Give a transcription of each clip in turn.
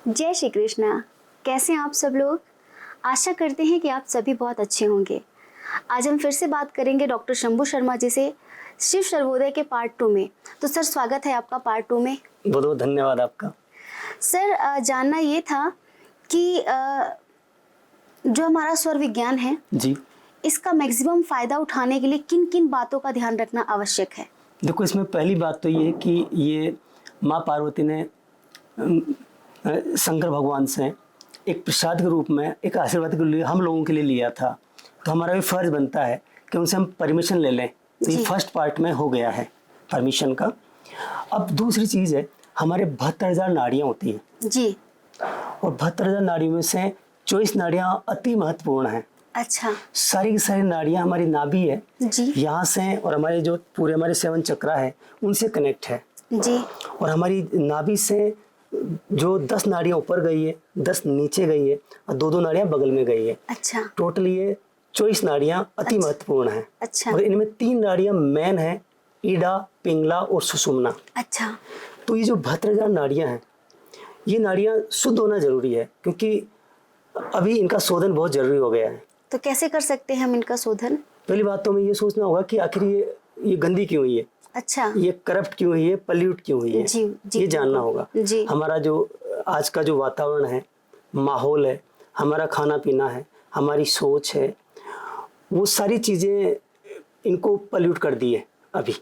जय श्री कृष्णा। कैसे हैं आप सब लोग? आशा करते हैं कि आप सभी बहुत अच्छे होंगे। आज हम फिर से बात करेंगे डॉक्टर शंभू शर्मा जी से शिव सर्वोदय के पार्ट 2 में। तो सर, स्वागत है आपका पार्ट 2 में। बहुत बहुत धन्यवाद आपका। सर, जानना ये था कि जो हमारा स्वर विज्ञान है जी, इसका मैक्सिमम फायदा उठाने के लिए किन किन बातों का ध्यान रखना आवश्यक है? देखो, इसमें पहली बात तो ये है कि ये माँ पार्वती ने शंकर भगवान से एक प्रसाद के रूप में, एक आशीर्वाद के लिए हम लोगों के लिए लिया था। तो हमारा भी फर्ज बनता है कि उनसे हम परमिशन ले लें। तो ये फर्स्ट पार्ट में हो गया है परमिशन का। अब दूसरी चीज़ है, हमारे 72,000 नाड़ियाँ होती हैं जी। और 72,000 नाड़ियों में से 24 नाड़ियाँ अति महत्वपूर्ण हैं। अच्छा। सारी की सारी नाड़ियाँ हमारी नाभि है जी। यहाँ से, और हमारे जो पूरे हमारे 7 चक्रा है उनसे कनेक्ट है। जी। और हमारी नाभि से जो 10 नाड़ियाँ ऊपर गई है, 10 नीचे गई है और 2-2 नाड़ियाँ बगल में गई है। अच्छा। टोटल ये 24 नाड़ियाँ अति महत्वपूर्ण हैं। अच्छा। और इनमें 3 नाड़ियाँ मेन है, ईडा, पिंगला और सुषुम्ना। अच्छा। तो ये जो 72,000 नाड़ियाँ हैं, ये नाड़ियाँ शुद्ध होना जरूरी है, क्योंकि अभी इनका शोधन बहुत जरूरी हो गया है। तो कैसे कर सकते हैं हम इनका शोधन? पहली बात तो हमें ये सोचना होगा कि आखिर ये गंदी क्यों हुई है। अच्छा। ये करप्ट क्यों हुई है, पल्यूट क्यों हुई है। जी, जी, ये जानना होगा। जी। हमारा जो आज का जो वातावरण है, माहौल है, हमारा खाना पीना है, हमारी सोच है, वो सारी चीज़ें इनको पल्यूट कर दी है अभी।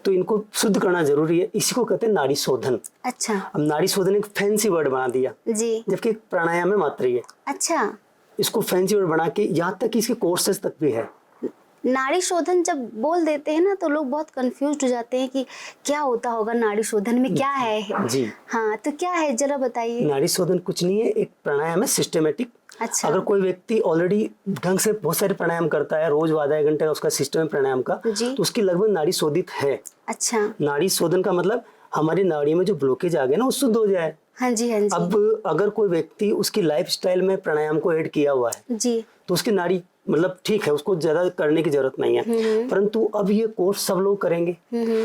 तो इनको शुद्ध करना जरूरी है। इसी को कहते हैं नाड़ी शोधन। अच्छा। अब नाड़ी शोधन एक फैंसी वर्ड बना दिया, जी। जबकि एक प्राणायाम में मात्र ही है। अच्छा। इसको फैंसी वर्ड बना के, यहाँ तक कि इसके कोर्सेज तक भी है। नाड़ी शोधन जब बोल देते हैं ना, तो लोग बहुत कंफ्यूज हो जाते हैं कि क्या होता होगा, नाड़ी शोधन में क्या है। जी हाँ, तो क्या है जरा बताइए। नाड़ी शोधन कुछ नहीं है, एक प्राणायाम है, सिस्टमेटिक। अच्छा। अगर कोई व्यक्ति ऑलरेडी ढंग से बहुत सारे प्राणायाम करता है, रोज आधा घंटे का उसका सिस्टम है प्राणायाम का, तो उसकी लगभग नाड़ी शोधित है। अच्छा। नाड़ी शोधन का मतलब हमारी नाड़ी में जो ब्लॉकेज आ गया ना, वो शुद्ध हो जाए। हाँ जी, हाँ जी। अब अगर कोई व्यक्ति उसकी लाइफस्टाइल में प्राणायाम को ऐड किया हुआ है जी, तो उसकी नाड़ी मतलब ठीक है, उसको ज्यादा करने की जरूरत नहीं है। परंतु अब ये कोर्स सब लोग करेंगे,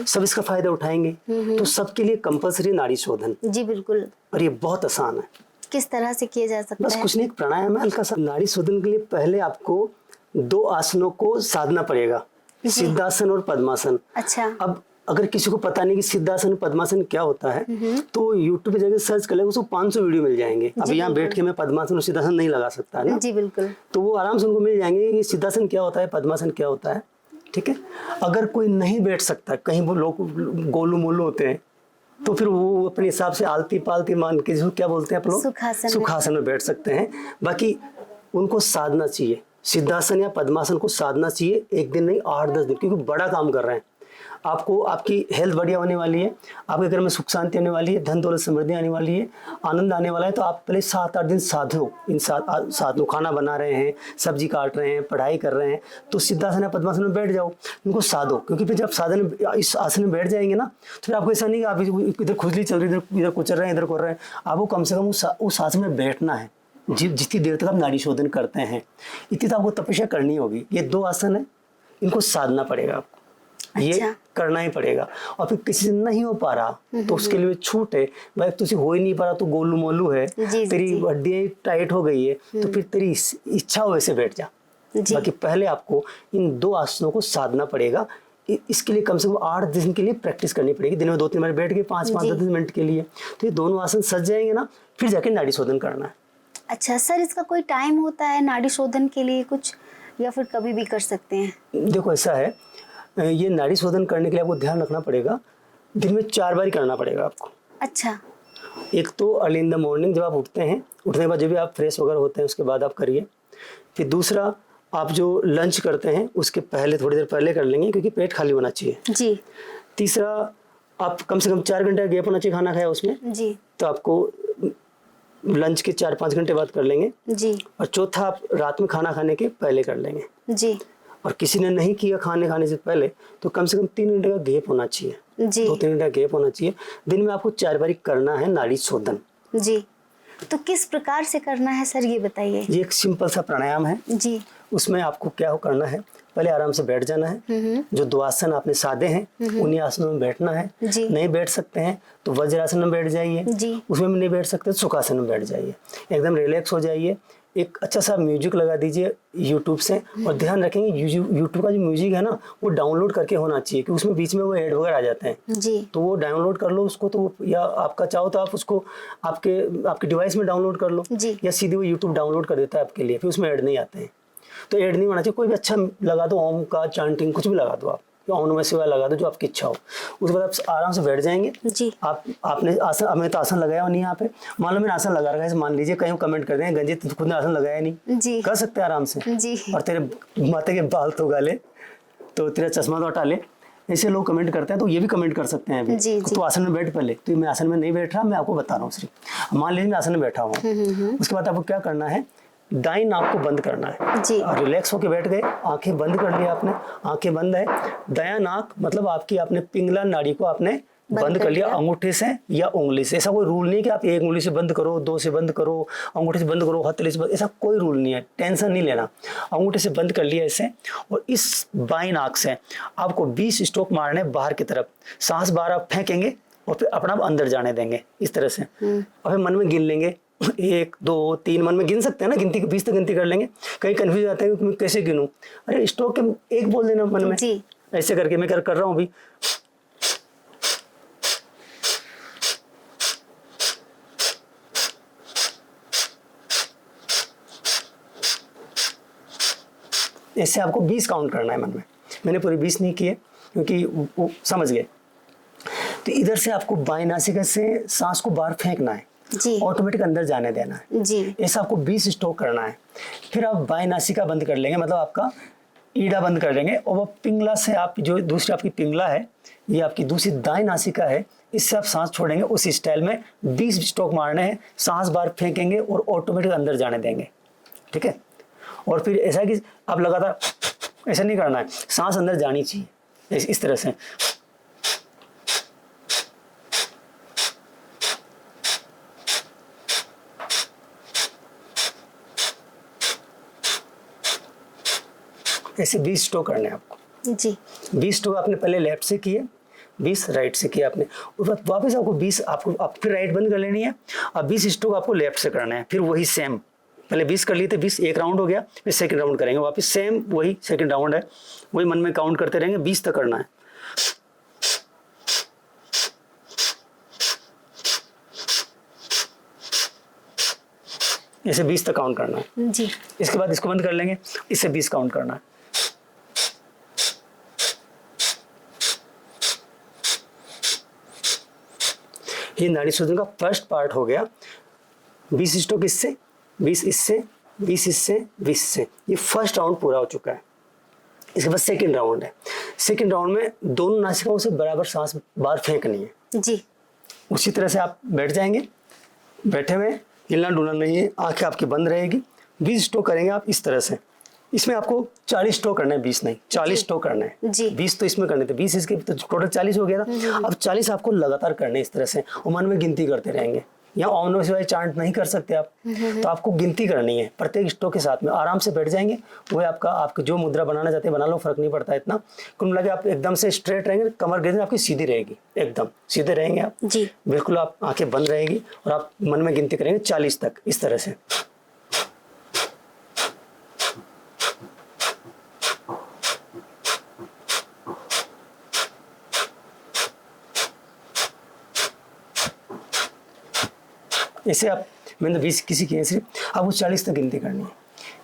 सब इसका फायदा उठाएंगे, तो सबके लिए कंपल्सरी नाड़ी शोधन। जी बिल्कुल। और ये बहुत आसान है। किस तरह से किया जा सकता बस है? कुछ नहीं, एक प्राणायाम है हल्का सा। नाड़ी शोधन के लिए पहले आपको 2 आसनों को साधना पड़ेगा, सिद्धासन और पद्मासन। अच्छा। अब अगर किसी को पता नहीं कि सिद्धासन पद्मासन क्या होता है, तो YouTube पे जाकर सर्च कर ले, उसको 500 वीडियो मिल जाएंगे। अब यहाँ बैठ के मैं पद्मासन और सिद्धासन नहीं लगा सकता है ना। जी बिल्कुल। तो वो आराम से उनको मिल जाएंगे कि सिद्धासन क्या होता है, पद्मासन क्या होता है। ठीक है। अगर कोई नहीं बैठ सकता, कहीं वो लोग गोलू मोलू होते हैं, तो फिर वो अपने हिसाब से आलती पालती मान के, जो क्या बोलते हैं आप लोग, सुखासन में बैठ सकते हैं। बाकी उनको साधना चाहिए, सिद्धासन या पद्मासन को साधना चाहिए। एक दिन नहीं, 8-10 दिन, क्योंकि बड़ा काम कर रहे हैं। आपको आपकी हेल्थ बढ़िया होने वाली है, आपके घर में सुख शांति आने वाली है, धन दौलत समृद्धि आने वाली है, आनंद आने वाला है। तो आप पहले 7-8 दिन साधो। इन साधो, खाना बना रहे हैं, सब्जी काट रहे हैं, पढ़ाई कर रहे हैं, तो सिद्धासन या पद्मासन में बैठ जाओ, उनको साधो। क्योंकि फिर जब साधन इस आसन में बैठ जाएंगे ना, तो फिर आपको ऐसा नहीं कि आप इधर खुजली चल रही, इधर कुचल रहे हैं, इधर कर रहे हैं। आपको कम से कम उस आसन में बैठना है। जितनी देर तक आप नाड़ी शोधन करते हैं, इतनी तो आपको तपस्या करनी होगी। ये 2 आसन है, इनको साधना पड़ेगा आपको। ये करना ही पड़ेगा। और फिर किसी से नहीं हो पा रहा तो उसके लिए छूट है। भाई तुझे हो ही नहीं पा रहा, तो गोलू मोलू है, तेरी हड्डियां टाइट हो गई है, तो फिर तेरी इच्छा हो वैसे बैठ जा। बाकी पहले आपको इन 2 आसनों को साधना पड़ेगा। इसके लिए कम से कम 8 दिन के लिए प्रैक्टिस करनी पड़ेगी। दिन में 2-3 बार बैठ के 5-5-10 मिनट के लिए, तो ये दोनों आसन सज जाएंगे ना, फिर जाके नाड़ी शोधन करना है। अच्छा सर, इसका कोई टाइम होता है नाड़ी शोधन के लिए कुछ, या फिर कभी भी कर सकते हैं? देखो ऐसा है, ये नाड़ी शोधन करने के लिए आपको ध्यान रखना पड़ेगा, दिन में 4 बार करना पड़ेगा आपको। अच्छा। एक तो अर्ली इन द मॉर्निंग, जब आप उठते हैं, उठने के बाद जब भी आप फ्रेश वगैरह होते हैं उसके बाद आप करिए। फिर दूसरा, आप जो लंच करते हैं उसके पहले, थोड़ी देर पहले कर लेंगे, क्योंकि पेट खाली होना चाहिए। जी। तीसरा, आप कम से कम 4 घंटे का गैप होना चाहिए खाना खाया उसमें। जी। तो आपको लंच के 4-5 घंटे बाद कर लेंगे। जी। और चौथा, आप रात में खाना खाने के पहले कर लेंगे। जी। और किसी ने नहीं किया खाने से पहले, तो कम से कम 3 घंटे का गैप होना चाहिए। जी। 2-3 घंटे का गैप होना चाहिए। दिन में आपको 4 बार करना है नाड़ी शोधन। जी। तो किस प्रकार से करना है सर, ये बताइए। ये एक सिंपल सा प्राणायाम है। जी। उसमें आपको क्या करना है, पहले आराम से बैठ जाना है। जो 2 आसन आपने साधे हैं उन्हीं आसनों में बैठना है। जी। नहीं बैठ सकते हैं तो वज्रासन में बैठ जाइए, जी। उसमें भी नहीं बैठ सकते तो सुखासन में बैठ जाइए, एकदम रिलैक्स हो जाइए। एक अच्छा सा म्यूजिक लगा दीजिए यूट्यूब से, और ध्यान रखेंगे यूट्यूब का जो म्यूजिक है ना वो डाउनलोड करके होना चाहिए, क्योंकि उसमें बीच में वो ऐड वगैरह आ जाते हैं। जी। तो वो डाउनलोड कर लो उसको, तो या आपका चाहो तो आप उसको आपके डिवाइस में डाउनलोड कर लो, जी। या सीधे वो यूट्यूब डाउनलोड कर देता है आपके लिए, फिर उसमें ऐड नहीं आते हैं। तो ऐड नहीं होना चाहिए, कोई भी अच्छा लगा दो, ओम का चांटिंग कुछ भी लगा दो आप, या ओम नमः शिवाय लगा दो, जो आपकी इच्छा हो। उसके बाद आप आराम से बैठ जाएंगे। जी। आपने आसन, हमें तो आसन लगाया नहीं यहाँ पे, मान लो मैंने आसन लगा रखा है, मान लीजिए कहीं कमेंट कर देंगे गंजी खुद ने आसन लगाया नहीं, जी। कर सकते हैं आराम से। जी। और तेरे माथे के बाल तो गाले, तो तेरा चश्मा तो हटा ले, ऐसे लोग कमेंट करते हैं, तो ये भी कमेंट कर सकते हैं अभी। जी, जी। तो आसन में बैठ पहले, तो मैं आसन में नहीं बैठ रहा, मैं आपको बता रहा हूँ सिर्फ। मान लीजिए मैं आसन में बैठा हूँ, उसके बाद आपको क्या करना है, दाईं नाक को बंद करना है। जी। और रिलैक्स होके बैठ गए, आंखें बंद कर लिया आपने, आंखें बंद है। दायां नाक मतलब आपकी आपने पिंगला नाड़ी को आपने बंद कर लिया अंगूठे से या उंगली से। ऐसा कोई रूल नहीं कि आप 1 उंगली से बंद करो, 2 से बंद करो, अंगूठे से बंद करो, हथेली से बंद, ऐसा कोई रूल नहीं है, टेंशन नहीं लेना। अंगूठे से बंद कर लिया ऐसे, और इस बाईं नाक से आपको 20 स्ट्रोक मारने बाहर की तरफ। सांस बाहर आप फेंकेंगे और फिर अपना आप अंदर जाने देंगे इस तरह से, और फिर मन में गिन लेंगे 1 2 3, मन में गिन सकते हैं ना, गिनती 20 तक गिनती कर लेंगे। कई कंफ्यूज जाते हैं कि मैं कैसे गिनूं, अरे स्ट्रोक के 1 बोल देना मन में। जी। ऐसे करके मैं कर रहा हूँ अभी। ऐसे आपको 20 काउंट करना है मन में। मैंने पूरी 20 नहीं किए क्योंकि वो समझ गए। तो इधर से आपको बाएं नासिका से सांस को बाहर फेंकना है, जी। ऑटोमेटिक अंदर जाने देना है। जी। ऐसा आपको 20 स्ट्रोक करना है। फिर आप बाएं नासिका बंद कर लेंगे, मतलब आपका ईड़ा बंद कर लेंगे, और वो पिंगला से आप जो दूसरी आपकी पिंगला है, ये आपकी दूसरी दाएं नासिका है, इससे आप सांस छोड़ेंगे उस स्टाइल में। 20 स्ट्रोक मारने हैं, सांस बाहर फेंकेंगे और ऑटोमेटिक अंदर जाने देंगे, ठीक है। और फिर ऐसा है कि आप लगातार ऐसा नहीं करना है, सांस अंदर जानी चाहिए इस तरह से। ऐसे 20 स्ट्रोक करने हैं आपको। जी। 20 स्ट्रोक आपने पहले लेफ्ट से किए, 20 राइट से किया आपने, उसके बाद वापस आपको 20 आप फिर राइट बंद कर लेनी है, और 20 स्ट्रोक आपको लेफ्ट से करना है। फिर वही सेम, पहले 20 कर लिए थे, 20 एक राउंड हो गया, फिर सेकंड राउंड करेंगे वापस, सेम वही सेकंड राउंड है, वही मन में काउंट करते रहेंगे, 20 तक करना है। ऐसे 20 तक काउंट करना है। जी। इसके बाद इसको बंद कर लेंगे, इससे 20 काउंट करना है। ये नाड़ी शोधन का फर्स्ट पार्ट हो गया। 20 स्ट्रोक इससे, 20 इससे, 20 इससे, 20 से, ये फर्स्ट राउंड पूरा हो चुका है। इसके बाद सेकंड राउंड है। सेकंड राउंड में दोनों नासिकाओं से बराबर सांस बाहर फेंकनी है। जी। उसी तरह से आप बैठ जाएंगे, बैठे हुए हिलना डुलना नहीं है, आंखें आपकी बंद रहेगी। 20 स्ट्रोक करेंगे आप इस तरह से। इसमें आपको 40 स्ट्रोक करना है, 20 नहीं 40 स्ट्रोक करना है। जी। 20 तो इसमें करने थे, 20 इसके, तो टोटल 40 हो गया था। अब 40 आपको लगातार करने इस तरह से, और मन में गिनती करते रहेंगे। यहाँ ओम नमः शिवाय चांट नहीं कर सकते आप, तो आपको गिनती करनी है प्रत्येक स्ट्रोक के साथ में। आराम से बैठ जाएंगे, वो आपका जो मुद्रा बनाना चाहते हैं बना लो, फर्क नहीं पड़ता है इतना। कुल मिला के आप एकदम से स्ट्रेट रहेंगे, कमर गर्दन आपकी सीधी रहेगी, एकदम सीधे रहेंगे आप। जी। बिल्कुल आप आंखें बंद रहेगी, और आप मन में गिनती करेंगे 40 तक इस तरह से। ऐसे आप, मैंने 20 किसी की सिर्फ आपको 40 तक गिनती करनी है।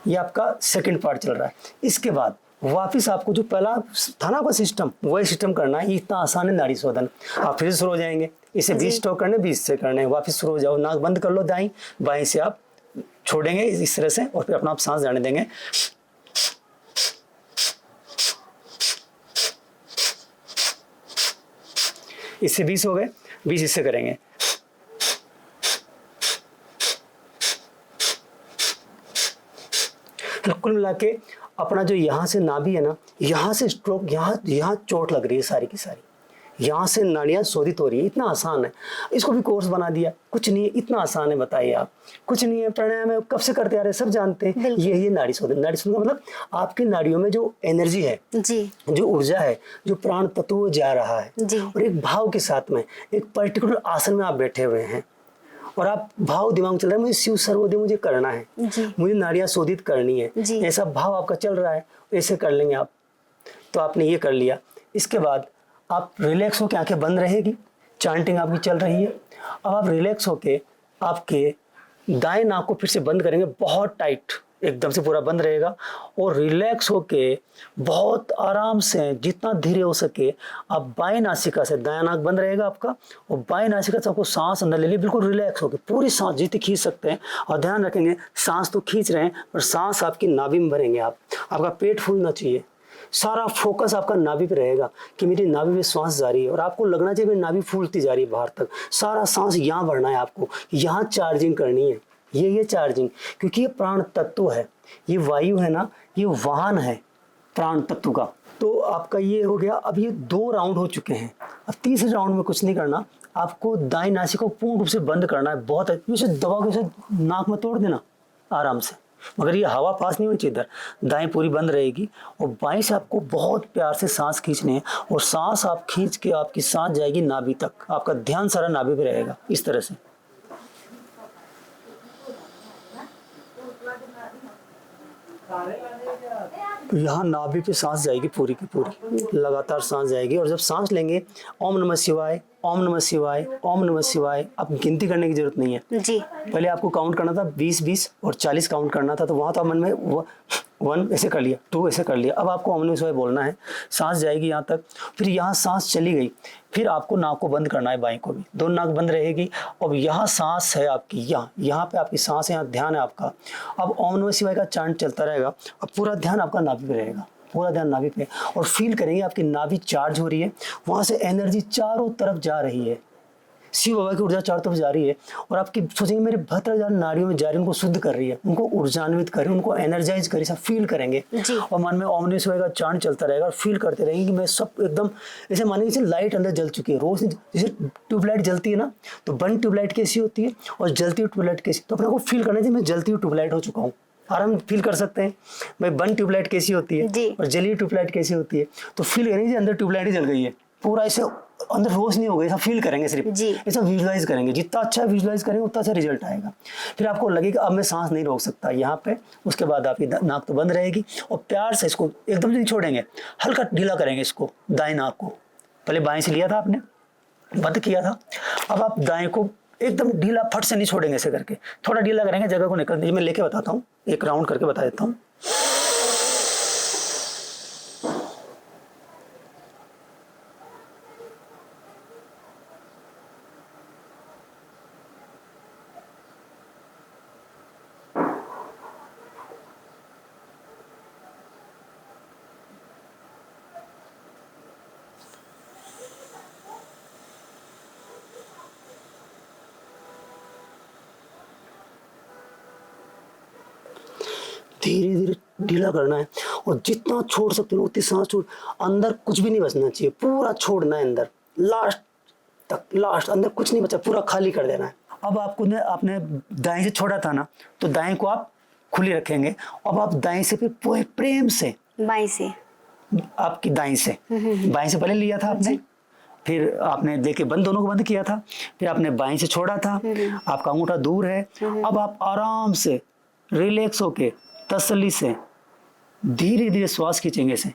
ये आपका सेकंड पार्ट चल रहा है। इसके बाद वापस आपको जो पहला था ना आपका सिस्टम, वही सिस्टम करना है। इतना आसान है नाड़ी शोधन। आप फिर शुरू हो जाएंगे, इसे 20 स्ट्रोक करने, 20 से करने, वापस शुरू हो जाओ। नाक बंद कर लो दाईं, बाईं से आप छोड़ेंगे इस तरह से, और फिर अपना आप सांस जाने देंगे। इससे 20 हो गए, 20 इससे करेंगे। तो कुल मिला के अपना जो यहाँ से नाभि है ना, यहाँ से स्ट्रोक, यहाँ चोट लग रही है सारी की सारी, यहाँ से नाड़ियाँ शोधित हो रही है, इतना आसान है। इसको भी कोर्स बना दिया, कुछ नहीं है, इतना आसान है, बताइए आप। कुछ नहीं है, प्राणायाम है, कब से करते आ रहे, सब जानते हैं। बिल्कुल। ये नाड़ी शोधन। नाड़ी शोधन का मतलब आपकी नाड़ियों में जो एनर्जी है, जी जो ऊर्जा है, जो प्राण तत्व जा रहा है, जी और एक भाव के साथ में एक पर्टिकुलर आसन में आप बैठे हुए हैं और आप भाव दिमाग में चल रहा है, मुझे शिव सर्वोदय मुझे करना है, जी मुझे नाड़ियाँ शोधित करनी है, जी। ऐसा भाव आपका चल रहा है, ऐसे कर लेंगे आप। तो आपने ये कर लिया। इसके बाद आप रिलैक्स होकर, आंखें बंद रहेगी, चांटिंग आपकी चल रही है। अब आप रिलैक्स होके आपके दाएं नाक को फिर से बंद करेंगे, बहुत टाइट, एकदम से पूरा बंद रहेगा, और रिलैक्स होके बहुत आराम से जितना धीरे हो सके आप बाएं नासिका से, दायां नाक बंद रहेगा आपका, और बाएं नासिका से आपको सांस अंदर ले ली, बिल्कुल रिलैक्स होके पूरी सांस जितनी खींच सकते हैं। और ध्यान रखेंगे सांस तो खींच रहे हैं पर सांस आपकी नाभि में भरेंगे आप। आपका पेट फूलना चाहिए, सारा फोकस आपका नाभि पे रहेगा कि मेरी नाभि में श्वास जा रही है, और आपको लगना चाहिए मेरी नाभि फूलती जा रही है बाहर तक। सारा सांस यहाँ भरना है आपको, यहाँ चार्जिंग करनी है। ये चार्जिंग, क्योंकि ये प्राण तत्व है, ये वायु है ना, ये वाहन है प्राण तत्व का। तो आपका ये हो गया। अब ये 2 राउंड हो चुके हैं। अब तीसरे राउंड में कुछ नहीं करना, आपको दाएं नासिका को पूर्ण रूप से बंद करना है। बहुत है, इसे दबा के उसे नाक में तोड़ देना आराम से, मगर ये हवा पास नहीं होनी चाहिए इधर। दाएं पूरी बंद रहेगी और बाएं से आपको बहुत प्यार से सांस खींचनी है, और सांस आप खींच के आपकी सांस जाएगी नाभि तक, आपका ध्यान सारा नाभि पे रहेगा इस तरह से। तो यहाँ नाभि पे सांस जाएगी पूरी की पूरी, लगातार सांस जाएगी। और जब सांस लेंगे, ओम नमः शिवाय, ओम नमः शिवाय, ओम नमः शिवाय। अब गिनती करने की जरूरत नहीं है। जी पहले आपको काउंट करना था 20-20 और 40 काउंट करना था, तो वहाँ तो आप मन में 1 ऐसे कर लिया, 2 ऐसे कर लिया। अब आपको ओम नमः शिवाय बोलना है, सांस जाएगी यहाँ तक, फिर यहाँ सांस चली गई, फिर आपको नाक को बंद करना है, बाएं को भी, दोनों नाक बंद रहेगी। अब यहाँ सांस है आपकी, यहाँ पे आपकी सांस है, यहाँ ध्यान है आपका। अब ओम नमः शिवाय का चांट चलता रहेगा, अब पूरा ध्यान आपका नाभि पे रहेगा, पूरा ध्यान नाभि पे, और फील करेंगे आपकी नाभि चार्ज हो रही है, वहाँ से एनर्जी चारों तरफ जा रही है, शिव बाबा की ऊर्जा चारों तरफ जा रही है। और आपकी सोचेंगे मेरे 72,000 नाड़ियों में जा रही है, उनको शुद्ध कर रही है, उनको ऊर्जान्वित कर रही है, उनको एनर्जाइज कर रही है, सब फील करेंगे। और मन में ओम नमः शिवाय का चांट चलता रहेगा, और फील करते रहेंगे कि मैं सब एकदम ऐसे मानेंगे जैसे लाइट अंदर जल चुकी है, रोशनी जैसे ट्यूबलाइट जलती है ना, तो बंद ट्यूबलाइट कैसी होती है और जलती हुई ट्यूबलाइट कैसी, तो अपने को फील करना चाहिए मैं जलती हुई ट्यूबलाइट हो चुका हूँ। आराम फील कर सकते हैं भाई, बंद ट्यूबलाइट कैसी होती है और जली हुई ट्यूबलाइट कैसी होती है, तो फील करेंगे अंदर ट्यूबलाइट ही जल गई है, पूरा ऐसे अंदर रोशनी हो गई, ऐसा फील करेंगे, सिर्फ ऐसा विजुलाइज करेंगे। जितना अच्छा विजुलाइज करेंगे उतना अच्छा रिजल्ट आएगा। फिर आपको लगेगा अब मैं सांस नहीं रोक सकता यहाँ पे, उसके बाद आपकी नाक तो बंद रहेगी, और प्यार से इसको एकदम नहीं छोड़ेंगे, हल्का ढीला करेंगे इसको, दाएं नाक को। पहले बाएं से लिया था आपने, बंद किया था, अब आप दाएं को एकदम ढीला फट से नहीं छोड़ेंगे, ऐसे करके थोड़ा ढीला करेंगे, जगह को निकल दीजिए। मैं लेके बताता हूँ, एक राउंड करके बता देता हूँ। धीरे धीरे ढीला करना है, और जितना छोड़ सकते हो उतनी सांस छोड़, अंदर कुछ भी नहीं बचना चाहिए, पूरा छोड़ना है अंदर, लास्ट तक, लास्ट अंदर कुछ नहीं बचा, पूरा खाली कर देना है। अब आपको ने आपने दाएं से छोड़ा था ना, तो दाएं को आप खुली रखेंगे। अब आप दाएं से फिर पूरे प्रेम से, बाएं से, आपकी दाएं से, बाएं से पहले लिया था आपने, फिर आपने लेके बंद, दोनों को बंद किया था, फिर आपने बाएं से छोड़ा था, आपका अंगूठा दूर है। अब आप आराम से रिलैक्स होके तसल्ली से धीरे धीरे श्वास खींचेंगे से।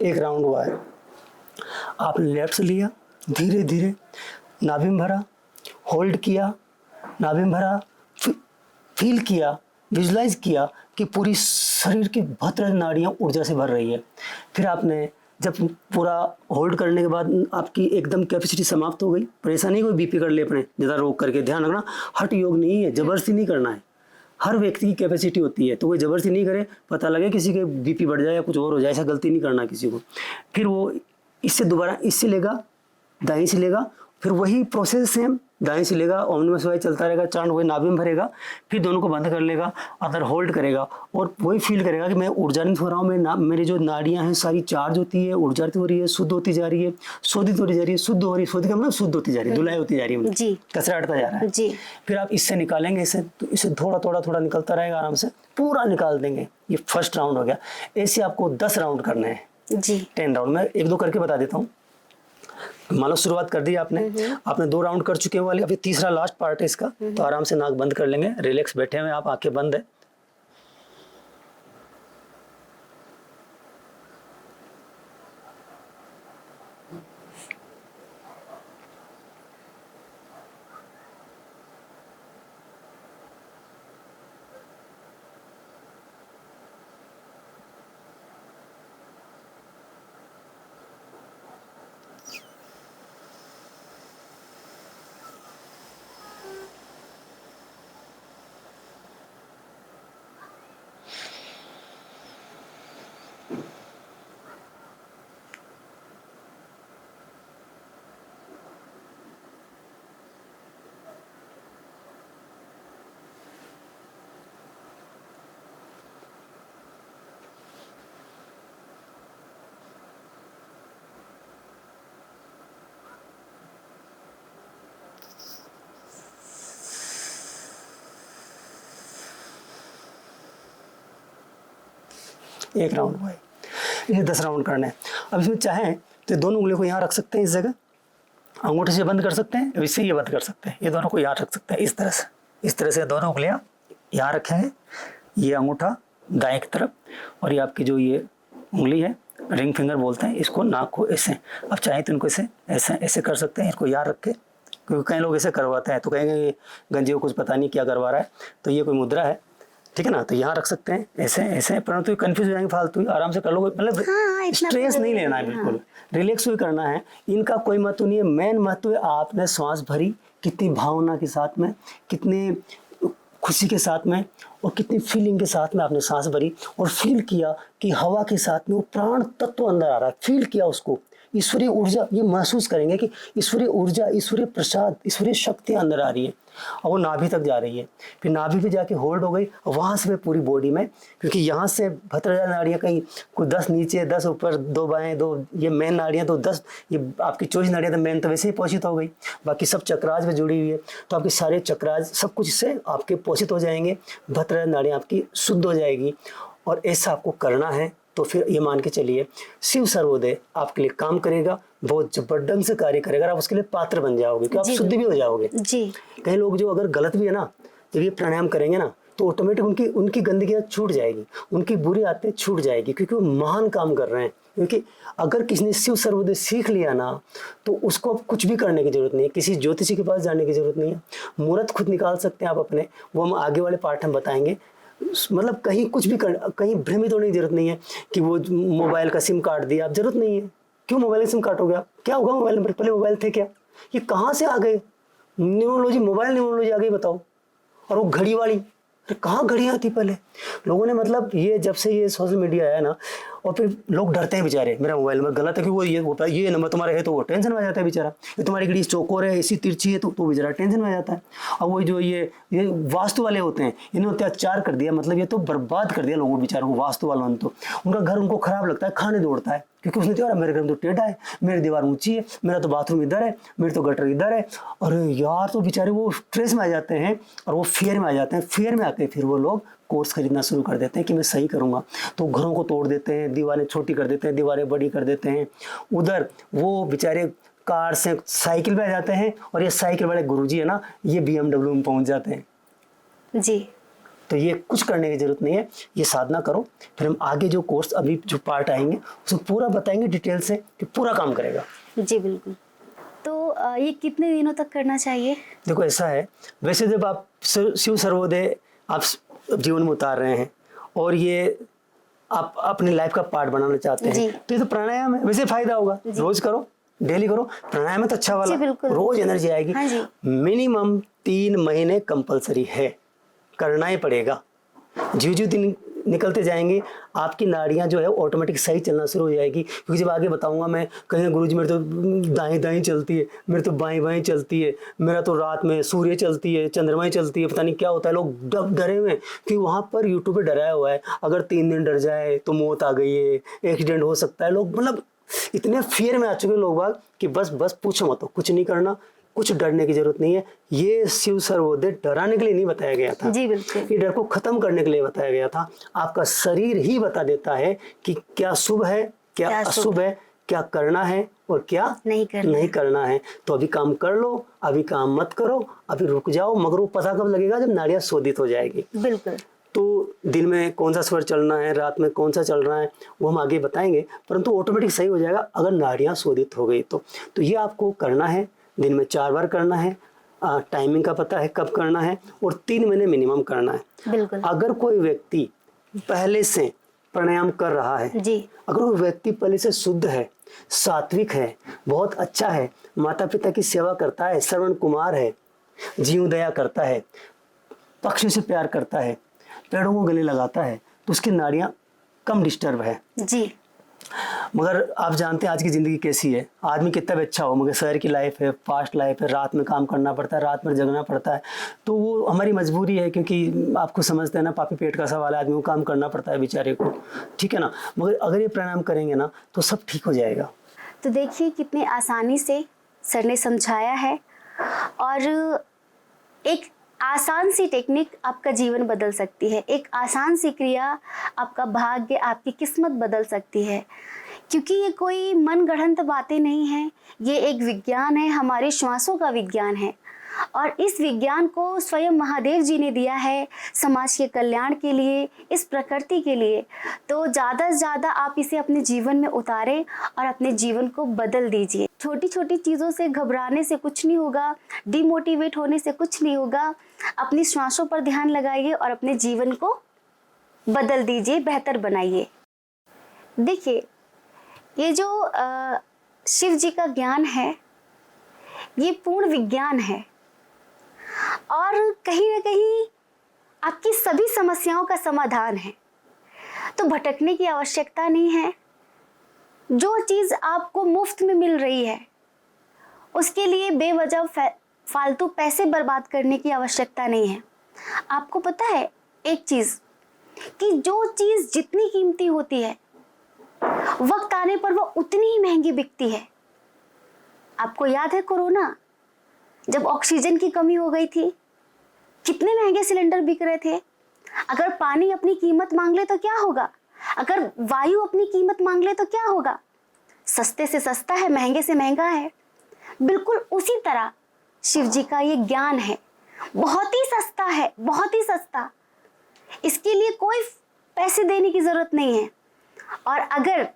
एक राउंड हुआ है, आपने लेफ्ट से लिया, धीरे धीरे नाभि में भरा, होल्ड किया, नाभि में भरा, फील किया, विजुलाइज किया कि पूरी शरीर की 72 नाड़ियाँ ऊर्जा से भर रही है। फिर आपने जब पूरा होल्ड करने के बाद आपकी एकदम कैपेसिटी समाप्त हो गई, पर ऐसा नहीं कोई बीपी कर ले अपने ज़्यादा रोक करके, ध्यान रखना हठ योग नहीं है, जबरदस्ती नहीं करना है। हर व्यक्ति की कैपेसिटी होती है, तो कोई जबरदस्ती नहीं करे, पता लगे किसी के बीपी बढ़ जाए या कुछ और हो जाए, ऐसा गलती नहीं करना किसी को। फिर वो इससे दोबारा इससे लेगा, दाएं से लेगा, फिर वही प्रोसेस सेम, दाएं से लेगा, ओम नमः शिवाय चलता रहेगा, चांद वही नाभि में भरेगा, फिर दोनों को बंद कर लेगा, अंदर होल्ड करेगा और वही फील करेगा कि मैं ऊर्जान्वित हो रहा हूँ, मेरी जो नाड़ियाँ हैं सारी चार्ज होती है, ऊर्जान्वित हो रही है, शुद्ध होती जा रही है, शोधित होती जा रही है, शुद्ध हो रही है, शोधित का मतलब शुद्ध होती जा रही है, धुलाई होती जा रही है जी, कचरा हटता जा रहा है जी। फिर आप इससे निकालेंगे, इसे तो इसे थोड़ा निकलता रहेगा, आराम से पूरा निकाल देंगे। ये फर्स्ट राउंड हो गया। ऐसे आपको 10 राउंड करने हैं जी, 10 राउंड में, एक दो करके बता देता हूँ। मान लो शुरुआत कर दी आपने 2 राउंड कर चुके हो वाले, अभी तीसरा लास्ट पार्ट है इसका, तो आराम से नाक बंद कर लेंगे, रिलैक्स बैठे हुए आप, आंखें बंद है। एक राउंड हुआ है, ये 10 राउंड करने हैं। अब इसमें चाहें तो दोनों उंगलियों को यहाँ रख सकते हैं, इस जगह अंगूठे से बंद कर सकते हैं, अब इससे ये बंद कर सकते हैं, ये दोनों को यहाँ रख सकते हैं, इस तरह से दोनों उंगलियाँ यहाँ रखेंगे, ये अंगूठा दाएं की तरफ और ये आपकी जो ये उंगली है रिंग फिंगर बोलते हैं, इसको नाक को ऐसे, अब चाहें तो इनको ऐसे ऐसे ऐसे कर सकते हैं, इसको यहाँ रख के, क्योंकि कई लोग ऐसे करवाते हैं तो कहेंगे गंजे को कुछ पता नहीं क्या करवा रहा है, तो ये कोई मुद्रा है, ठीक है ना, तो यहाँ रख सकते हैं ऐसे ऐसे, परंतु कंफ्यूज हो जाएंगे फालतू, आराम से कर लो, मतलब हाँ, स्ट्रेस नहीं लेना है, बिल्कुल रिलैक्स ही करना है, इनका कोई महत्व नहीं है। मेन महत्व है आपने श्वास भरी कितनी भावना के साथ में, कितने खुशी के साथ में और कितनी फीलिंग के साथ में आपने सांस भरी और फील किया कि हवा के साथ में वो प्राण तत्व अंदर आ रहा है, फील किया उसको, ईश्वरीय ऊर्जा, ये महसूस करेंगे कि ईश्वरीय ऊर्जा, ईश्वरीय प्रसाद, ईश्वरीय शक्ति अंदर आ रही है और वो नाभि तक जा रही है, फिर नाभि पे जाके होल्ड हो गई, वहाँ से पूरी बॉडी में, क्योंकि यहाँ से भद्रजा नाड़ियाँ कहीं कोई 10 नीचे 10 ऊपर, 2 बाएं 2, ये मेन नाड़ियाँ तो 10, ये आपकी 24 नाड़ियाँ तो मेन तो वैसे ही पोषित हो गई, बाकी सब चक्राज में जुड़ी हुई है, तो आपके सारे चक्राज सब कुछ इससे आपके पोषित हो जाएंगे, भद्रजा नाड़ियाँ आपकी शुद्ध हो जाएगी। और ऐसा आपको करना है तो फिर ये मान के चलिए शिव सर्वोदय आपके लिए काम करेगा, बहुत जबरदस्त से कार्य करेगा, आप उसके लिए पात्र बन जाओगे, कि आप शुद्ध भी हो जाओगे जी। कई लोग जो अगर गलत भी है ना, जब ये प्राणायाम करेंगे ना तो ऑटोमेटिक उनकी गंदगियाँ छूट जाएगी, उनकी बुरी आदतें छूट जाएगी, क्योंकि वो महान काम कर रहे हैं। क्योंकि अगर किसी ने शिव सर्वोदय सीख लिया ना तो उसको अब कुछ भी करने की जरूरत नहीं है, किसी ज्योतिषी के पास जाने की जरूरत नहीं है, मुहूर्त खुद निकाल सकते हैं आप अपने, वो हम आगे वाले पाठ में बताएंगे। मतलब कहीं कुछ भी कहीं भ्रमित होने की जरूरत नहीं है कि वो मोबाइल का सिम काट दिया, आप जरूरत नहीं है, क्यों मोबाइल का सिम काटोगे आप, क्या होगा मोबाइल नंबर, पहले मोबाइल थे क्या, ये कहाँ से आ गए, न्यूरोलॉजी, मोबाइल न्यूरोलॉजी आ गई बताओ, और वो घड़ी वाली, अरे कहाँ घड़ियाँ थी पहले लोगों ने, मतलब ये जब से ये सोशल मीडिया आया ना, और फिर लोग डरते हैं बेचारे, मेरा मोबाइल नंबर गलत है कि वो ये नंबर तुम्हारा है, तो वो टेंशन में आ जाता है बेचारा, ये तुम्हारी घड़ी चौकोर है, इसी तिरछी है, तो बेचारा टेंशन में आ जाता है। और वो जो ये वास्तु वाले होते हैं, इन्होंने अत्याचार कर दिया, मतलब ये तो बर्बाद कर दिया लोगों को बेचारों को, वास्तु वालों ने तो उनका घर उनको खराब लगता है, खाने दौड़ता है, क्योंकि उसने कहा मेरे घर में तो टेढ़ा है, मेरी दीवार ऊंची है, मेरा तो बाथरूम इधर है, मेरी तो गटर इधर है, और यार तो बेचारे वो स्ट्रेस में आ जाते हैं और वो फियर में आ जाते हैं, फियर में आके फिर वो लोग कोर्स खरीदना शुरू कर देते हैं कि मैं सही करूँगा, तो घरों को तोड़ देते हैं, दीवारें छोटी कर देते हैं, दीवारें बड़ी कर देते हैं, उधर वो बेचारे कार से साइकिल पे आ जाते हैं, और ये साइकिल वाले गुरुजी है ना, ये BMW में पहुंच जाते हैं जी। तो ये कुछ करने की जरूरत नहीं है, ये साधना करो, फिर हम आगे जो कोर्स अभी जो पार्ट आएंगे उसको पूरा बताएंगे डिटेल से कि पूरा काम करेगा जी। बिल्कुल। तो ये कितने दिनों तक करना चाहिए? देखो ऐसा है, वैसे जब आप शिव सर्वोदय आप जीवन में उतार रहे हैं और ये आप अपनी लाइफ का पार्ट बनाना चाहते जी। हैं तो ये तो प्राणायाम है, वैसे फायदा होगा। रोज करो, डेली करो, प्राणायाम है तो अच्छा जी, वाला, बिल्कुल। रोज एनर्जी आएगी। हाँ जी। मिनिमम 3 महीने कंपलसरी है, करना ही पड़ेगा। ज्यों दिन निकलते जाएंगे आपकी नाड़ियां जो है ऑटोमेटिक सही चलना शुरू हो जाएगी। क्योंकि जब आगे बताऊंगा मैं, कहेंगे गुरुजी मेरे तो दाएं दाएं चलती है, मेरे तो बाएं बाएं चलती है, मेरा तो रात में सूर्य चलती है, चंद्रमाएं चलती है, पता नहीं क्या होता है। लोग डरे हुए हैं कि वहां पर यूट्यूब पे डराया हुआ है, अगर 3 दिन डर जाए तो मौत आ गई है, एक्सीडेंट हो सकता है। लोग मतलब इतने फियर में आ चुके हैं लोग बाग कि बस पूछो मत, कुछ नहीं करना, कुछ डरने की जरूरत नहीं है। ये शिव सर्वोदय डराने के लिए नहीं बताया गया था, जी बिल्कुल। ये डर को खत्म करने के लिए बताया गया था। आपका शरीर ही बता देता है कि क्या शुभ है, क्या अशुभ है, क्या करना है और क्या नहीं करना है। तो अभी काम कर लो, अभी काम मत करो, अभी रुक जाओ। मगर वो पता कब लगेगा, जब नाड़ियां शोधित हो जाएगी। बिल्कुल। तो दिन में कौन सा स्वर चलना है, रात में कौन सा चल रहा है, वो हम आगे बताएंगे, परंतु ऑटोमेटिक सही हो जाएगा अगर नाड़ियां शोधित हो गई तो ये आपको करना है। दिन में 4 बार करना है, टाइमिंग का पता है कब करना है, और 3 महीने मिनिमम करना है। बिल्कुल। अगर कोई व्यक्ति पहले से प्राणायाम कर रहा है जी। अगर वो व्यक्ति पहले से शुद्ध है, सात्विक है, बहुत अच्छा है, माता पिता की सेवा करता है, श्रवण कुमार है, जीव दया करता है, पक्षियों से प्यार करता है, पेड़ों को गले लगाता है, तो उसकी नाड़ियां कम डिस्टर्ब है। जी। मगर आप जानते हैं आज की ज़िंदगी कैसी है, आदमी कितना भी अच्छा हो मगर शहर की लाइफ है, फास्ट लाइफ है, रात में काम करना पड़ता है, रात में जगना पड़ता है, तो वो हमारी मजबूरी है। क्योंकि आपको समझते हैं ना, पापी पेट का सवाल है, आदमी को काम करना पड़ता है बेचारे को, ठीक है ना। मगर अगर ये प्राणायाम करेंगे ना तो सब ठीक हो जाएगा। तो देखिए कितनी आसानी से सर ने समझाया है, और एक आसान सी टेक्निक आपका जीवन बदल सकती है, एक आसान सी क्रिया आपका भाग्य, आपकी किस्मत बदल सकती है। क्योंकि ये कोई मन गढ़ंत बातें नहीं हैं, ये एक विज्ञान है, हमारे श्वासों का विज्ञान है, और इस विज्ञान को स्वयं महादेव जी ने दिया है समाज के कल्याण के लिए, इस प्रकृति के लिए। तो ज़्यादा से ज़्यादा आप इसे अपने जीवन में उतारें और अपने जीवन को बदल दीजिए। छोटी छोटी चीज़ों से घबराने से कुछ नहीं होगा, डिमोटिवेट होने से कुछ नहीं होगा। अपनी श्वासों पर ध्यान लगाइए और अपने जीवन को बदल दीजिए, बेहतर बनाइए। देखिए ये जो शिव जी का ज्ञान है ये पूर्ण विज्ञान है, और कहीं ना कहीं आपकी सभी समस्याओं का समाधान है। तो भटकने की आवश्यकता नहीं है। जो चीज़ आपको मुफ्त में मिल रही है उसके लिए बेवजह फालतू पैसे बर्बाद करने की आवश्यकता नहीं है। आपको पता है एक चीज़, कि जो चीज़ जितनी कीमती होती है वक्त आने पर वो उतनी ही महंगी बिकती है। आपको याद है कोरोना, जब ऑक्सीजन की कमी हो गई थी, कितने महंगे सिलेंडर बिक रहे थे। अगर पानी अपनी कीमत मांग ले तो क्या होगा, अगर वायु अपनी कीमत मांग ले तो क्या होगा। सस्ते से सस्ता है, महंगे से महंगा है। बिल्कुल उसी तरह शिव जी का ये ज्ञान है, बहुत ही सस्ता है, बहुत ही सस्ता। इसके लिए कोई पैसे देने की जरूरत नहीं है। और अगर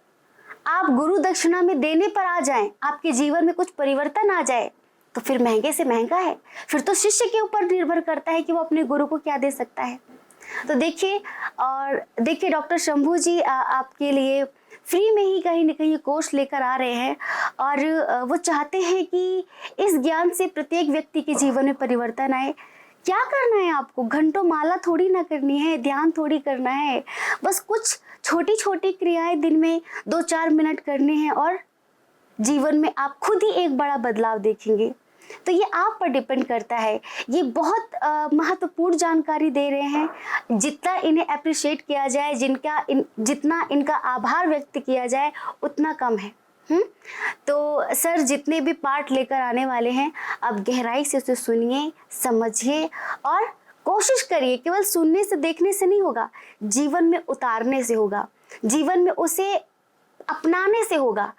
आप गुरु दक्षिणा में देने पर आ जाएं, आपके जीवन में कुछ परिवर्तन आ जाए, तो फिर महंगे से महंगा है। फिर तो शिष्य के ऊपर निर्भर करता है कि वो अपने गुरु को क्या दे सकता है। तो देखिए डॉक्टर शंभू जी आपके लिए फ्री में ही कहीं ना कहीं कोर्स लेकर आ रहे हैं, और वो चाहते हैं कि इस ज्ञान से प्रत्येक व्यक्ति के जीवन में परिवर्तन आए। क्या करना है आपको, घंटों माला थोड़ी ना करनी है, ध्यान थोड़ी करना है, बस कुछ छोटी छोटी क्रियाएं दिन में 2-4 मिनट करने हैं, और जीवन में आप खुद ही एक बड़ा बदलाव देखेंगे। तो ये आप पर डिपेंड करता है। ये बहुत महत्वपूर्ण जानकारी दे रहे हैं। जितना इन्हें अप्रिशिएट किया जाए, जितना इनका आभार व्यक्त किया जाए उतना कम है। तो सर जितने भी पार्ट लेकर आने वाले हैं, आप गहराई से उसे सुनिए, समझिए और कोशिश करिए। केवल सुनने से देखने से नहीं होगा, जीवन में उतारने से होगा, जीवन में उसे अपनाने से होगा।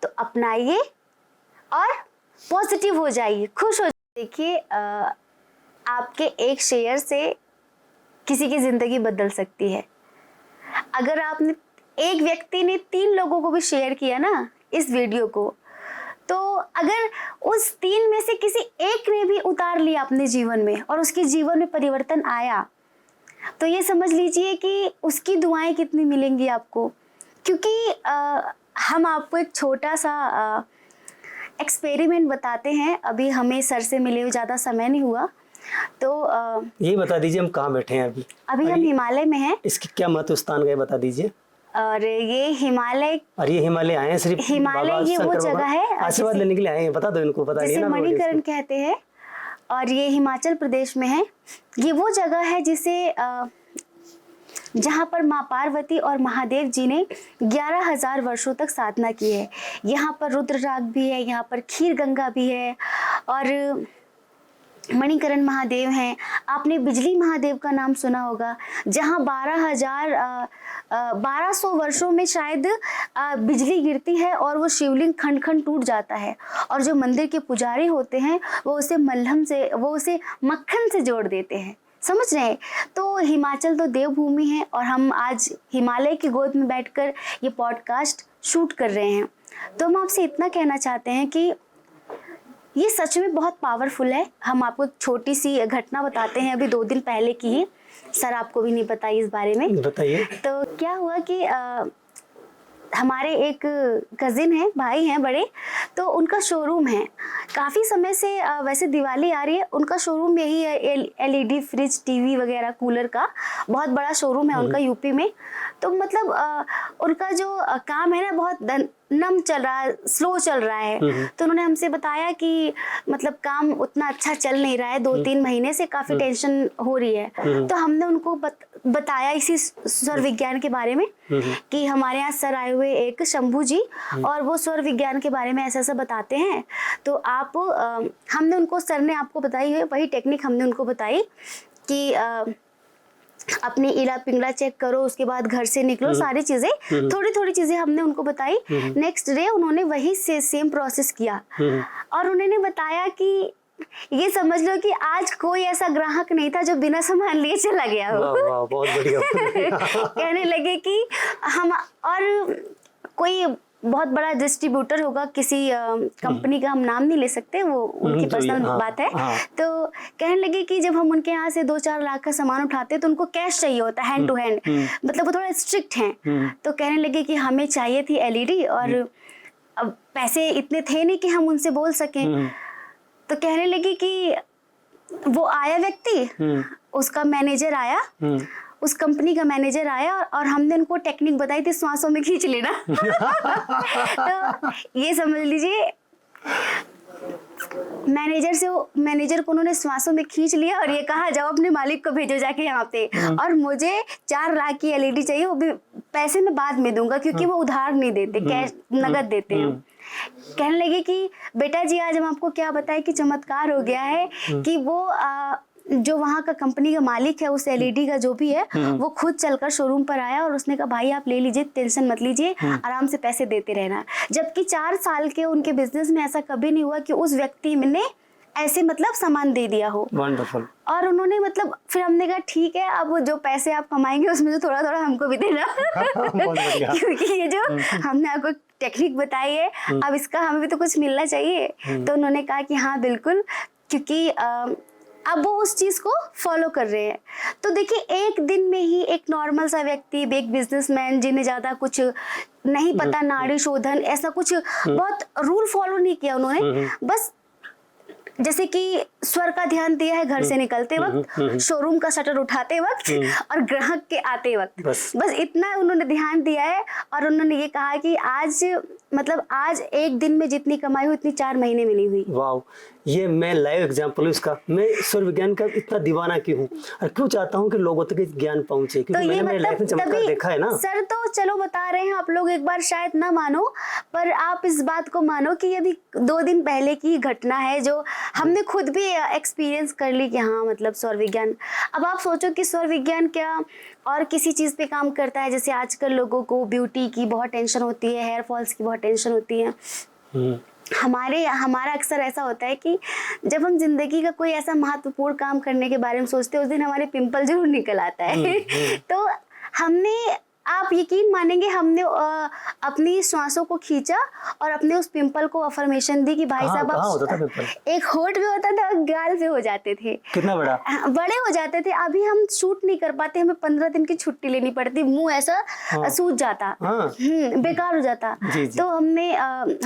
तो अपनाइए और पॉजिटिव हो जाइए, खुश हो जाइए। देखिए आपके एक शेयर से किसी की ज़िंदगी बदल सकती है। अगर आपने एक व्यक्ति ने 3 लोगों को भी शेयर किया ना इस वीडियो को, तो अगर उस 3 में से किसी एक ने भी उतार लिया अपने जीवन में और उसके जीवन में परिवर्तन आया, तो ये समझ लीजिए कि उसकी दुआएं कितनी मिलेंगी आपको, क्योंकि हम आपको एक छोटा सा एक्सपेरिमेंट बताते हैं। अभी हमें सर से मिले हुए ज़्यादा समय नहीं हुआ, तो ये बता दीजिए हम कहाँ बैठे हैं अभी? अभी हम हिमालय में हैं। इसकी क्या महत्व स्थान गए बता दीजिए। और ये हिमालय, और ये हिमालय आए हैं सिर्फ हिमालय बाबा ये वो शंकर जगह बाबा है आशीर्वाद लेने के लिए आए हैं, बता दो इनको, पता नहीं जिसे है ना लोग मणिकरण इसको। कहते हैं, और ये हिमाचल प्रदेश में है। ये वो जगह है जिसे जहाँ पर माँ पार्वती और महादेव जी ने 11,000 वर्षों तक साधना की है। यहाँ पर रुद्रराग भी है, यहाँ पर खीर गंगा भी है, और मणिकरण महादेव हैं। आपने बिजली महादेव का नाम सुना होगा, जहाँ 1200 वर्षों में शायद बिजली गिरती है और वो शिवलिंग खंड खंड टूट जाता है, और जो मंदिर के पुजारी होते हैं वो उसे मक्खन से जोड़ देते हैं। समझ रहे हैं? तो हिमाचल तो देवभूमि है, और हम आज हिमालय की गोद में बैठकर ये पॉडकास्ट शूट कर रहे हैं। तो हम आपसे इतना कहना चाहते हैं कि ये सच में बहुत पावरफुल है। हम आपको एक छोटी सी घटना बताते हैं, अभी 2 दिन पहले की ही। सर आपको भी नहीं पता इस बारे में, बताइए। तो क्या हुआ कि हमारे एक कजिन है, भाई हैं बड़े, तो उनका शोरूम है काफ़ी समय से। वैसे दिवाली आ रही है, उनका शोरूम यही है, LED फ्रिज, टीवी वगैरह, कूलर का बहुत बड़ा शोरूम है उनका यूपी में। तो मतलब उनका जो काम है ना बहुत नम चल रहा है, स्लो चल रहा है। तो उन्होंने हमसे बताया कि मतलब काम उतना अच्छा चल नहीं रहा है, 2-3 महीने से काफ़ी टेंशन हो रही है। तो हमने उनको बताया इसी स्वर विज्ञान के बारे में कि हमारे यहाँ सर आए हुए एक शंभू जी, और वो स्वर विज्ञान के बारे में ऐसा ऐसा बताते हैं। तो आप हमने उनको, सर ने आपको बताई है वही टेक्निक हमने उनको बताई कि अपनी इला पिंगला चेक करो, उसके बाद घर से निकलो, सारी चीजें, थोड़ी थोड़ी चीजें हमने उनको बताई। नेक्स्ट डे उन्होंने वही से सेम प्रोसेस किया, और उन्होंने बताया कि ये समझ लो कि आज कोई ऐसा ग्राहक नहीं था जो बिना सामान लिए चला गया हो। वाह वाह, बहुत बढ़िया। कहने लगे कि हम, और कोई बहुत बड़ा डिस्ट्रीब्यूटर होगा किसी कंपनी का, हम नाम नहीं ले सकते, वो उनकी पर्सनल बात है। तो कहने लगे कि जब हम उनके यहाँ से 2-4 लाख का सामान उठाते हैं तो उनको कैश चाहिए होता है, हैंड टू हैंड, मतलब वो थोड़ा स्ट्रिक्ट हैं। तो कहने लगे कि हमें चाहिए थी LED, और अब पैसे इतने थे नहीं कि हम उनसे बोल सकें। तो कहने लगी कि वो आया व्यक्ति, उसका मैनेजर आया, उस कंपनी का मैनेजर आया, और हमने उनको टेक्निक बताई थी, श्वासों में खींच लेना। तो ये समझ लीजिए मैनेजर को उन्होंने श्वासों में खींच लिया और ये कहा जाओ अपने मालिक को भेजो जाके यहाँ पे, और मुझे 4 लाख की LED चाहिए, वो भी पैसे मैं बाद में दूंगा, क्योंकि वो उधार नहीं देते, कैश नगद देते हैं। कहने लगे कि बेटा जी आज हम आपको क्या बताएं कि चमत्कार हो गया है कि वो जो वहाँ का कंपनी का मालिक है, उस LED का जो भी है, वो खुद चलकर शोरूम पर आया, और उसने कहा भाई आप ले लीजिए, टेंशन मत लीजिए, आराम से पैसे देते रहना। जबकि 4 साल के उनके बिजनेस में ऐसा कभी नहीं हुआ कि उस व्यक्ति ने ऐसे मतलब सामान दे दिया हो। वंडरफुल। और उन्होंने मतलब, फिर हमने कहा ठीक है, अब जो पैसे आप कमाएंगे उसमें से थोड़ा थोड़ा हमको भी देना। क्योंकि ये जो हमने आपको टेक्निक बताई है, अब इसका हमें भी तो कुछ मिलना चाहिए। तो उन्होंने कहा कि हाँ बिल्कुल, क्योंकि अब वो उस चीज को फॉलो कर रहे हैं। तो देखिए, एक दिन में ही एक नॉर्मल सा व्यक्ति, एक बिजनेसमैन जिन्हें ज्यादा कुछ नहीं पता, नाड़ी शोधन ऐसा कुछ बहुत रूल फॉलो नहीं किया उन्होंने, बस जैसे कि स्वर का ध्यान दिया है घर से निकलते वक्त, शोरूम का शटर उठाते वक्त, और ग्राहक के आते वक्त, बस इतना उन्होंने ध्यान दिया है। और उन्होंने ये कहा कि आज मतलब आज एक दिन में जितनी कमाई हुई उतनी 4 महीने में नहीं हुई। वाह, ये मैं लाइव एग्जांपल हूँ इसका। मैं स्वर विज्ञान का इतना दीवाना क्यों हूँ, और क्यों चाहता हूँ कि लोगों तक ज्ञान पहुंचे, क्योंकि तो मैंने मेरी लाइफ में चमत्कार देखा है ना। सर तो चलो बता रहे हैं, आप लोग एक बार शायद ना मानो, पर आप इस बात को मानो कि अभी 2 दिन पहले की घटना है, जो हमने खुद भी एक्सपीरियंस कर ली कि हाँ मतलब स्वर विज्ञान। अब आप सोचो कि स्वर विज्ञान क्या और किसी चीज़ पे काम करता है। जैसे आजकल लोगों को ब्यूटी की बहुत टेंशन होती है, हेयर फॉल्स की बहुत टेंशन होती है। हमारा अक्सर ऐसा होता है कि जब हम जिंदगी का कोई ऐसा महत्वपूर्ण काम करने के बारे में सोचते हैं, उस दिन हमारे पिंपल जरूर निकल आता है। तो हमने आप यकीन मानेंगे, हमने अपनी श्वासों को खींचा और अपने उस पिंपल को अफर्मेशन दी कि भाई साहब कहाँ होता था पिंपल? एक होठ पे होता था, गाल पे हो जाते थे। कितना बड़ा? बड़े हो जाते थे। अभी हम शूट नहीं कर पाते, हमें 15 दिन की छुट्टी लेनी पड़ती, मुंह ऐसा सूज जाता, बेकार हो जाता। जी, जी। तो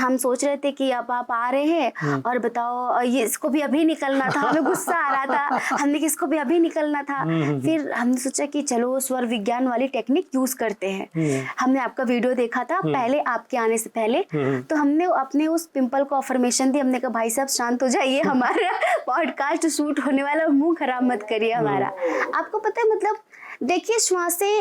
हम सोच रहे थे कि अब आप आ रहे हैं और बताओ, ये इसको भी अभी निकलना था, हमें गुस्सा आ रहा था, हमने कि इसको भी अभी निकलना था। फिर हमने सोचा कि चलो स्वर विज्ञान वाली टेक्निक यूज करते हैं। हमने आपका वीडियो देखा था पहले, आपके आने से पहले, तो हमने अपने उस पिंपल को अफर्मेशन दी। हमने कहा भाई साहब शांत हो जाइए, हमारा पॉडकास्ट शूट होने वाला, मुंह खराब मत करिए हमारा। आपको पता है, मतलब देखिए, श्वास से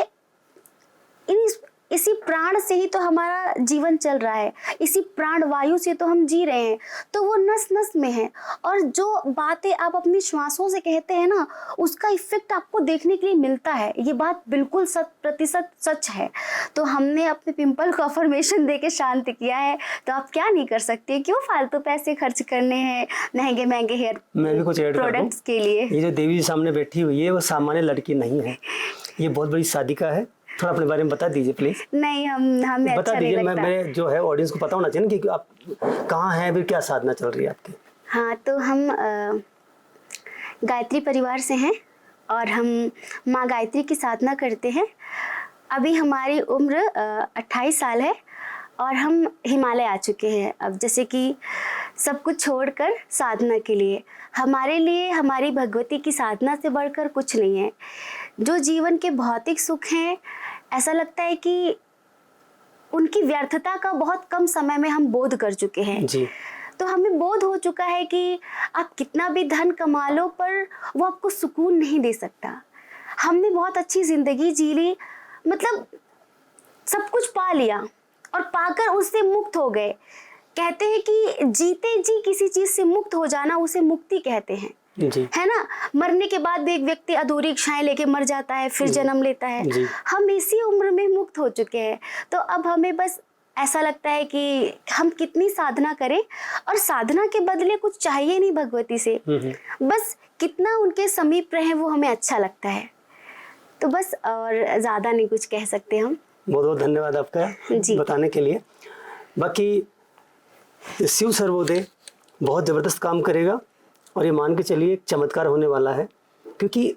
इसी प्राण से ही तो हमारा जीवन चल रहा है, इसी प्राण वायु से तो हम जी रहे हैं, तो वो नस नस में है। और जो बातें आप अपनी श्वासों से कहते हैं ना, उसका इफेक्ट आपको देखने के लिए मिलता है। ये बात बिल्कुल 100% सच है। तो हमने अपने पिंपल को अफर्मेशन दे के शांत किया है, तो आप क्या नहीं कर सकते, क्यों फालतू पैसे खर्च करने हैं महंगे महंगे हेयर मैं भी कुछ ऐड कर दूं प्रोडक्ट्स के लिए। ये जो देवी जी सामने बैठी हुई है, वो सामान्य लड़की नहीं है, ये बहुत बड़ी साधिका है। थोड़ा अपने बारे में बता दीजिए प्लीज। नहीं, हमें बता अच्छा नहीं दीजिए, लगता। मैं जो है ऑडियंस को पता होना चाहिए ना कि आप कहाँ हैं, अभी क्या साधना चल रही है आपकी। हाँ, तो हम गायत्री परिवार से हैं और हम माँ गायत्री की साधना करते हैं। अभी हमारी उम्र 28 साल है और हम हिमालय आ चुके हैं अब, जैसे कि सब कुछ छोड़कर साधना के लिए। हमारे लिए हमारी भगवती की साधना से बढ़कर कुछ नहीं है। जो जीवन के भौतिक सुख हैं, ऐसा लगता है कि उनकी व्यर्थता का बहुत कम समय में हम बोध कर चुके हैं जी। तो हमें बोध हो चुका है कि आप कितना भी धन कमा लो, पर वो आपको सुकून नहीं दे सकता। हमने बहुत अच्छी जिंदगी जी ली, मतलब सब कुछ पा लिया और पाकर उससे मुक्त हो गए। कहते हैं कि जीते जी किसी चीज से मुक्त हो जाना, उसे मुक्ति कहते हैं, जी। है ना। मरने के बाद एक व्यक्ति अधूरी इच्छाएं लेके मर जाता है, फिर जन्म लेता है। जी। हम इसी उम्र में मुक्त हो चुके हैं, तो अब हमें बस ऐसा लगता है कि हम कितनी साधना करें, और साधना के बदले कुछ चाहिए नहीं भगवती से, बस कितना उनके समीप रहे वो हमें अच्छा लगता है। तो बस, और ज्यादा नहीं कुछ कह सकते हम। बहुत बहुत धन्यवाद आपका जी। बताने के लिए। बाकी शिव सर्वोदय बहुत ज़बरदस्त काम करेगा और ये मान के चलिए एक चमत्कार होने वाला है, क्योंकि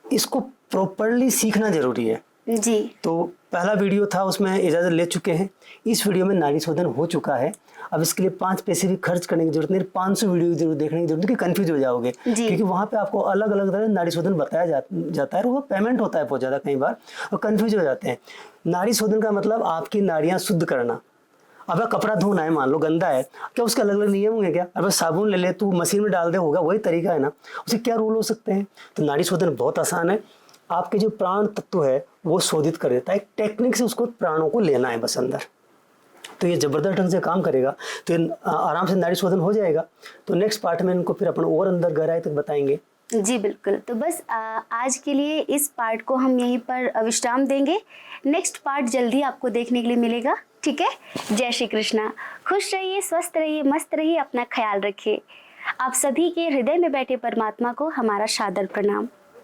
इसको प्रॉपरली सीखना जरूरी है। जी। तो पहला वीडियो था, उसमें इजाज़त ले चुके हैं। इस वीडियो में नाड़ी शोधन हो चुका है। अब इसके लिए 5 पैसे भी खर्च करने की जरूरत नहीं, 500 वीडियो जरूर देखने की जरूरत नहीं कि कंफ्यूज हो जाओगे, क्योंकि वहाँ पे आपको अलग अलग तरह नाड़ी शोधन बताया जाता है और वो पेमेंट होता है बहुत ज़्यादा कई बार, और कंफ्यूज हो जाते हैं। नाड़ी शोधन का मतलब आपकी नाड़ियाँ शुद्ध करना। अब कपड़ा धोना है, मान लो गंदा है, क्या उसके अलग अलग नियम होंगे क्या? अब साबुन ले ले, तू मशीन में डाल दे, होगा वही तरीका है ना, उसे क्या रूल हो सकते हैं? तो नाड़ी शोधन बहुत आसान है। आपके जो प्राण तत्व है वो शोधित कर देता है, एक टेक्निक से उसको प्राणों को लेना है बस अंदर। तो ये जबरदस्त ढंग से काम करेगा, तो ये आराम से नाड़ी शोधन हो जाएगा। तो नेक्स्ट पार्ट में इनको फिर अपन और अंदर गहराई तक बताएंगे। जी बिल्कुल। तो बस आज के लिए इस पार्ट को हम यहीं पर विश्राम देंगे। नेक्स्ट पार्ट जल्दी आपको देखने के लिए मिलेगा, ठीक है। जय श्री कृष्णा। खुश रहिए, स्वस्थ रहिए, मस्त रहिए, अपना ख्याल रखिए। आप सभी के हृदय में बैठे परमात्मा को हमारा सादर प्रणाम।